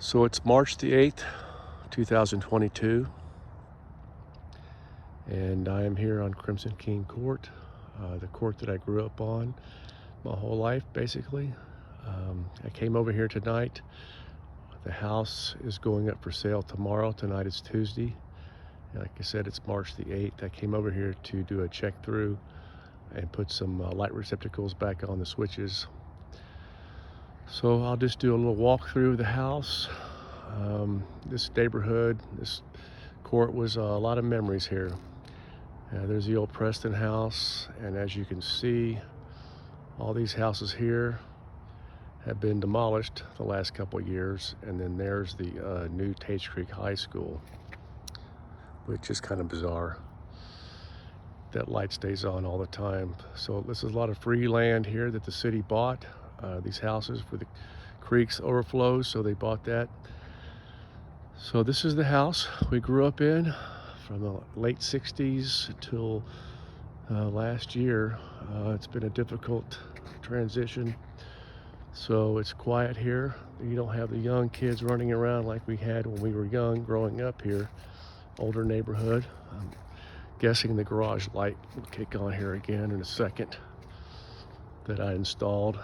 So it's March the 8th, 2022, and I am here on Crimson King Court, the court that I grew up on my whole life, basically. I came over here tonight. The house is going up for sale tomorrow. Tonight is Tuesday. Like I said, it's March the 8th. I came over here to do a check through and put some light receptacles back on the switches. So I'll just do a little walk through the house. This neighborhood, this court was a lot of memories here. There's the old Preston house, and as you can see, all these houses here have been demolished the last couple of years, and then there's the new Tates Creek High School, which is kind of bizarre. That light stays on all the time. So this is a lot of free land here that the city bought. These houses for the creeks overflows, so they bought that. So this is the house we grew up in from the late 60s until last year. It's been a difficult transition. So it's quiet here. You don't have the young kids running around like we had when we were young growing up here. Older neighborhood. I'm guessing the garage light will kick on here again in a second that I installed.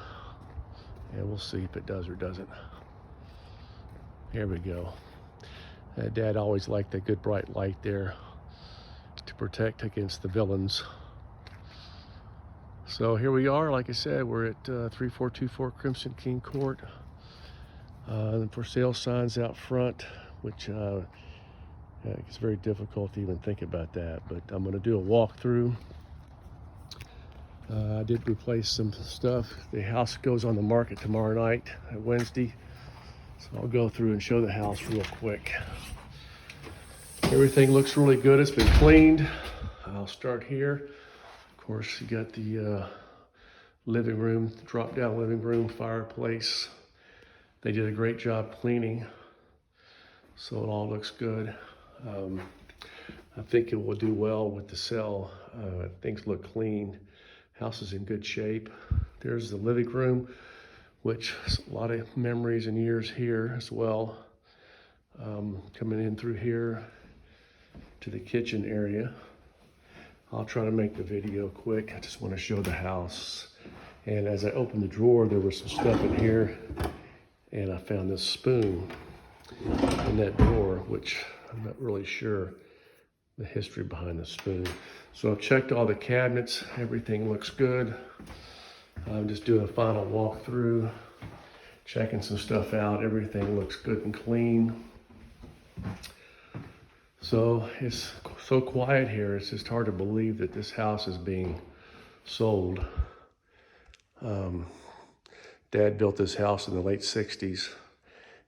And we'll see if it does or doesn't. Here we go. Dad always liked that good bright light there to protect against the villains. So here we are. Like I said, we're at 3424 Crimson King Court. For sale signs out front, which it's very difficult to even think about that, but I'm going to do a walkthrough. I did replace some stuff. The house goes on the market tomorrow night, Wednesday. So I'll go through and show the house real quick. Everything looks really good. It's been cleaned. I'll start here. Of course, you got the living room, drop-down living room, fireplace. They did a great job cleaning, so it all looks good. I think it will do well with the sale. Things look clean. House is in good shape. There's the living room, which is a lot of memories and years here as well. Coming in through here to the kitchen area. I'll try to make the video quick. I just want to show the house. And as I opened the drawer, there was some stuff in here, and I found this spoon in that drawer, which I'm not really sure the history behind the spoon. So I've checked all the cabinets. Everything looks good. I'm just doing a final walkthrough, checking some stuff out. Everything looks good and clean. So it's so quiet here. It's just hard to believe that this house is being sold. Dad built this house in the late 60s.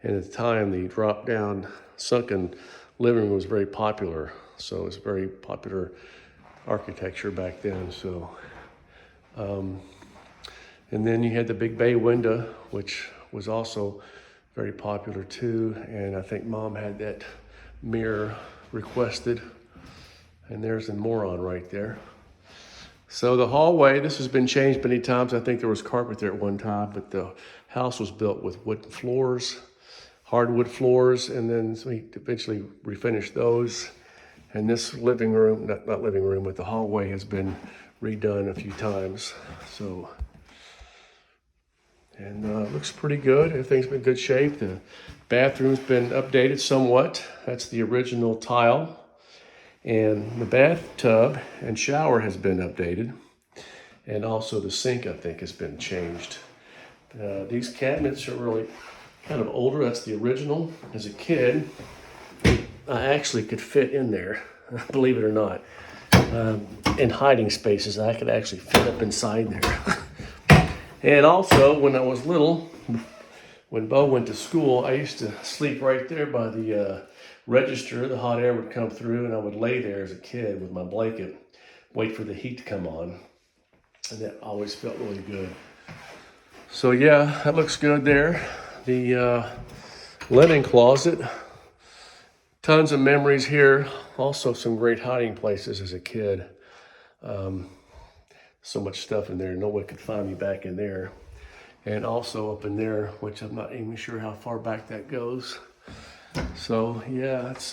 And at the time, the drop-down sunken living room was very popular. So it was very popular architecture back then. So, and then you had the big bay window, which was also very popular too. And I think Mom had that mirror requested. And there's a moron right there. So the hallway, this has been changed many times. I think there was carpet there at one time, but the house was built with wooden floors, hardwood floors, and then we eventually refinished those. And this living room, not living room, but the hallway has been redone a few times. So, and looks pretty good. Everything's been in good shape. The bathroom's been updated somewhat. That's the original tile. And the bathtub and shower has been updated. And also the sink, I think, has been changed. These cabinets are really kind of older. That's the original. As a kid, I actually could fit in there, believe it or not. In hiding spaces, I could actually fit up inside there. And also, when I was little, when Bo went to school, I used to sleep right there by the register. The hot air would come through, and I would lay there as a kid with my blanket, wait for the heat to come on. And that always felt really good. So yeah, that looks good there. The linen closet, tons of memories here. Also some great hiding places as a kid. So much stuff in there, no one could find me back in there. and also up in there, which I'm not even sure how far back that goes. So yeah, that's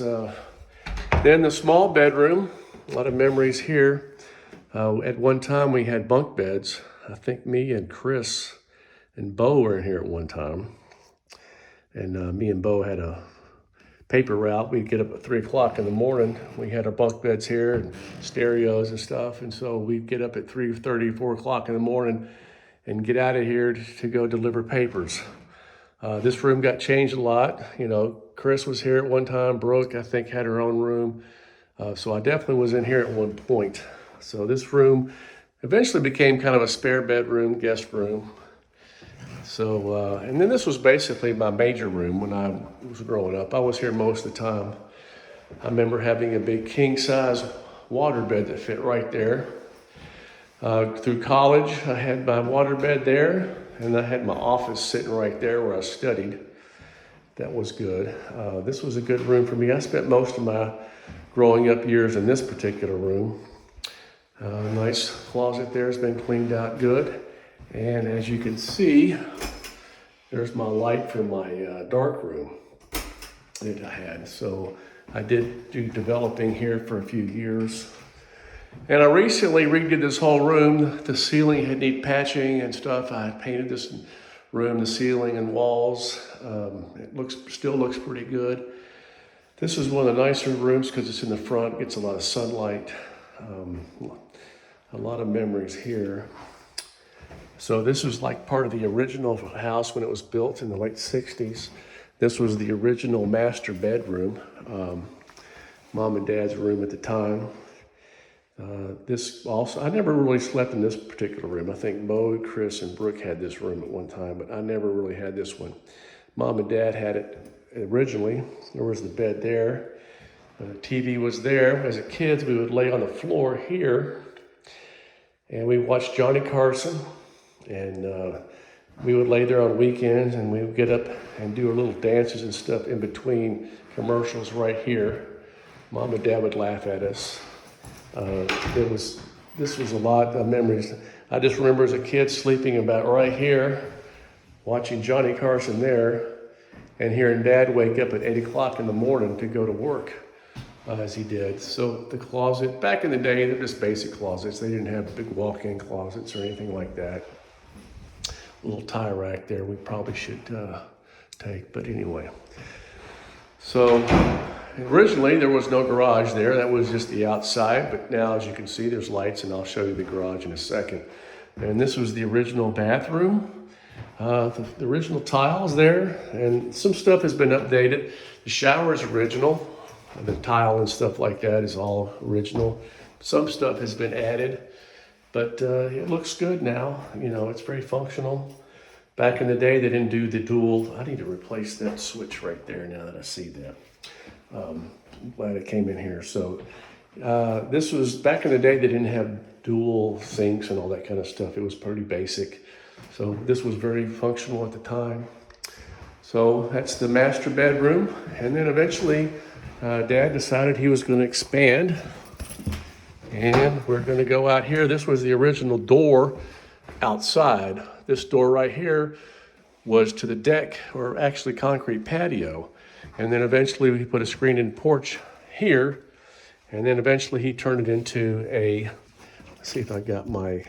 then the small bedroom. A lot of memories here. At one time we had bunk beds. I think me and Chris and Bo were in here at one time. And me and Bo had a paper route. We'd get up at 3 o'clock in the morning. We had our bunk beds here and stereos and stuff. And so we'd get up at 3:30, 4 o'clock in the morning and get out of here to go deliver papers. This room got changed a lot. You know, Chris was here at one time. Brooke, I think, had her own room. So I definitely was in here at one point. So this room eventually became kind of a spare bedroom, guest room. So, and then this was basically my major room when I was growing up. I was here most of the time. I remember having a big king size waterbed that fit right there. Through college, I had my waterbed there, and I had my office sitting right there where I studied. That was good. This was a good room for me. I spent most of my growing up years in this particular room. Nice closet there has been cleaned out good. And as you can see, there's my light for my dark room that I had. So I did do developing here for a few years. And I recently redid this whole room. The ceiling had need patching and stuff. I painted this room, the ceiling and walls. It still looks pretty good. This is one of the nicer rooms because it's in the front, gets a lot of sunlight. A lot of memories here. So this was like part of the original house when it was built in the late 60s. This was the original master bedroom, Mom and Dad's room at the time. This also, I never really slept in this particular room. I think Bo, Chris, and Brooke had this room at one time, but I never really had this one. Mom and Dad had it originally. There was the bed there. The TV was there. As a kids, we would lay on the floor here, and we watched Johnny Carson. And we would lay there on weekends, and we would get up and do our little dances and stuff in between commercials right here. Mom and Dad would laugh at us. This was a lot of memories. I just remember as a kid sleeping about right here, watching Johnny Carson there, and hearing Dad wake up at 8 o'clock in the morning to go to work as he did. So the closet, back in the day, they're just basic closets. They didn't have big walk-in closets or anything like that. A little tie rack there we probably should take, but anyway. So originally there was no garage there. That was just the outside, but now as you can see there's lights, and I'll show you the garage in a second. And this was the original bathroom. The original tiles there, and some stuff has been updated. The shower is original. The tile and stuff like that is all original. Some stuff has been added. But it looks good now. You know, it's very functional. Back in the day, they didn't do the dual. I need to replace that switch right there now that I see that. I'm glad it came in here. So this was, back in the day, they didn't have dual sinks and all that kind of stuff. It was pretty basic. So this was very functional at the time. So that's the master bedroom. And then eventually, Dad decided he was going to expand. And we're going to go out here. This was the original door outside. This door right here was to the deck, or actually concrete patio. And then eventually we put a screened-in porch here. And then eventually he turned it into a, let's see if I got my,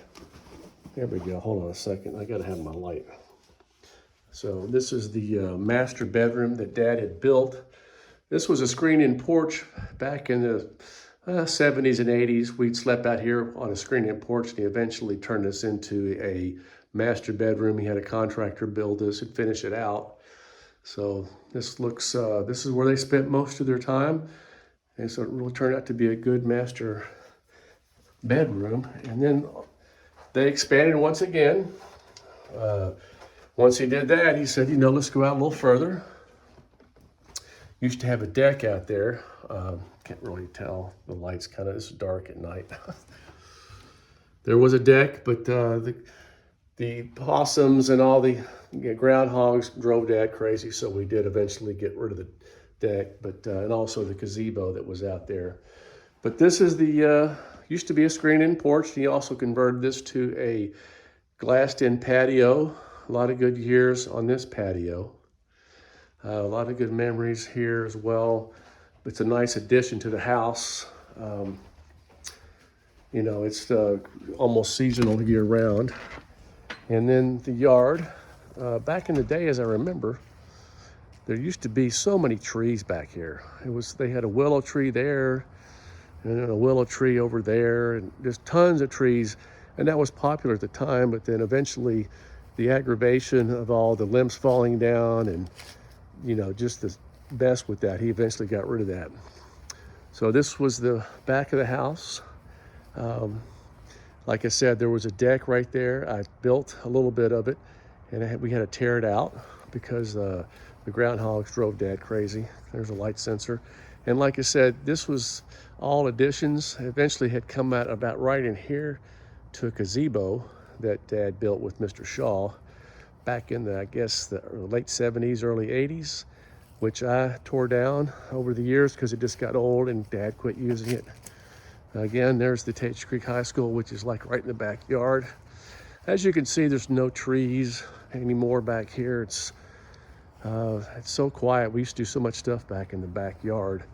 there we go. Hold on a second. I got to have my light. So this is the master bedroom that Dad had built. This was a screened-in porch back in the 70s and 80s. We'd slept out here on a screened-in porch, and he eventually turned this into a master bedroom. He had a contractor build this and finish it out. So this looks, this is where they spent most of their time. And so it really turned out to be a good master bedroom. And then they expanded once again. Once he did that, he said, you know, let's go out a little further. Used to have a deck out there. Can't really tell. The light's kind of, it's dark at night. There was a deck, but the possums and all the groundhogs drove Dad crazy, so we did eventually get rid of the deck, but and also the gazebo that was out there. But this is the, used to be a screened-in porch. He also converted this to a glassed-in patio a lot of good years on this patio. A lot of good memories here as well. It's a nice addition to the house. You know, it's almost seasonal year round. And then the yard, back in the day, as I remember, there used to be so many trees back here. They had a willow tree there, and then a willow tree over there, and just tons of trees. And that was popular at the time, but then eventually the aggravation of all the limbs falling down and, you know, just the best with that, he eventually got rid of that. So this was the back of the house. Like I said, there was a deck right there. I built a little bit of it, and we had to tear it out because the groundhogs drove Dad crazy. There's a light sensor. And like I said, this was all additions. Eventually had come out about right in here to a gazebo that Dad built with Mr. Shaw back in the, I guess, the late 70s, early 80s, which I tore down over the years because it just got old and Dad quit using it. Again, there's the Tates Creek High School, which is like right in the backyard. As you can see, there's no trees anymore back here. It's so quiet. We used to do so much stuff back in the backyard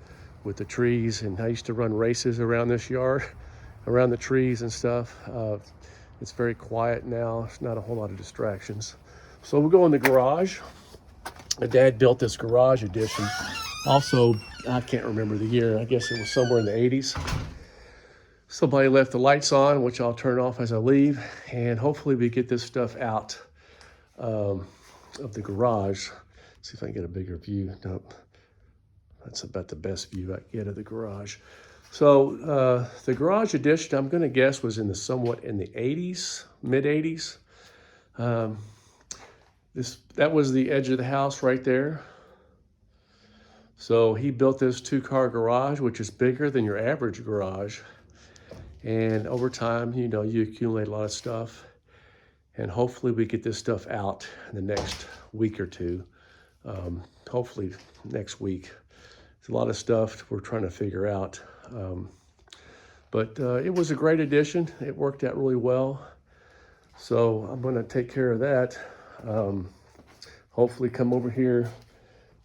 with the trees, and I used to run races around this yard, around the trees and stuff. It's very quiet now. There's not a whole lot of distractions. So we'll go in the garage. My dad built this garage addition. Also, I can't remember the year. I guess it was somewhere in the 80s. Somebody left the lights on, which I'll turn off as I leave, and hopefully we get this stuff out of the garage. See if I can get a bigger view. Nope. That's about the best view I can get of the garage. So the garage addition, I'm going to guess, was in the 80s, mid 80s. That was the edge of the house right there. So he built this 2-car garage, which is bigger than your average garage. And over time, you know, you accumulate a lot of stuff. And hopefully we get this stuff out in the next week or two. Hopefully next week. It's a lot of stuff we're trying to figure out. But it was a great addition. It worked out really well. So I'm going to take care of that. Hopefully come over here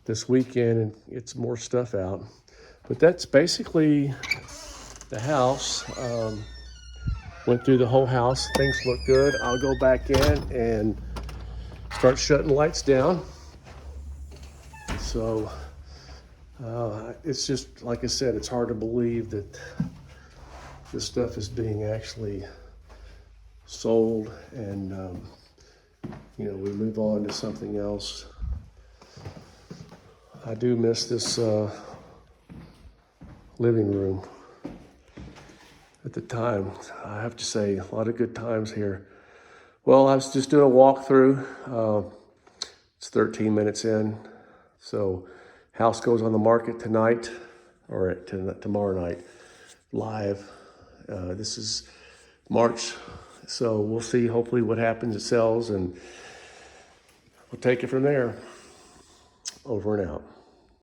this weekend and get some more stuff out. But that's basically the house. Went through the whole house. Things look good. I'll go back in and start shutting lights down. So it's just, like I said, it's hard to believe that this stuff is being actually sold, and you know, we move on to something else. I do miss this living room. At the time, I have to say, a lot of good times here. Well, I was just doing a walkthrough. It's 13 minutes in. So house goes on the market tonight, or tomorrow night, live. This is March. So we'll see hopefully what happens. It sells, and we'll take it from there. Over and out.